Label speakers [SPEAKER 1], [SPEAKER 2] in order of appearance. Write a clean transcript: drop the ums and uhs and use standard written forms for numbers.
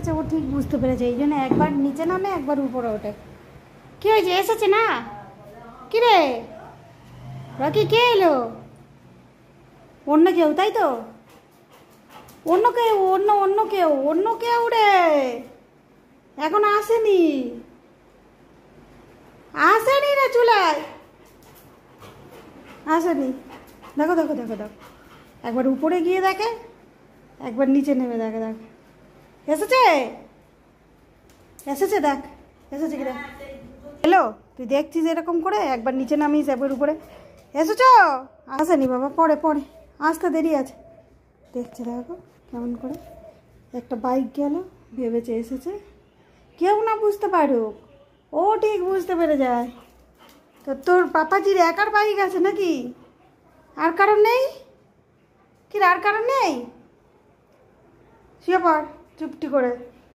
[SPEAKER 1] আচ্ছা, ও ঠিক বুঝতে পেরেছে, এই জন্য একবার নিচে নামে একবার উপরে ওঠে। কি হয়েছে, এসেছে না? কি রে রকি, কে এলো? অন্য কেউ, তাই তো? অন্য কেউ, অন্য কেউ রে, এখন আসেনি রে, চুলায় আসেনি। দেখো দেখো দেখো দেখো, একবার উপরে গিয়ে দেখে, একবার নিচে নেমে দেখে। দেখ এসেছে, এসেছে, দেখ এসেছে কি দেখ। হ্যালো, তুই দেখছিস এরকম করে, একবার নিচে নামিস একবার উপরে। এসেছ? আসেনি বাবা, পরে পরে আসতে দেরি আছে। দেখছে দেখো কেমন করে, একটা বাইক গেল, ভেবেছে এসেছে। কেউ না বুঝতে পারুক, ও ঠিক বুঝতে পেরে যায়। তো তোর পাপাজির একার বাইক আছে নাকি? আর কারণ নেই? কি আর কারণ নেই? শুয়ে পড় চুপটি করে।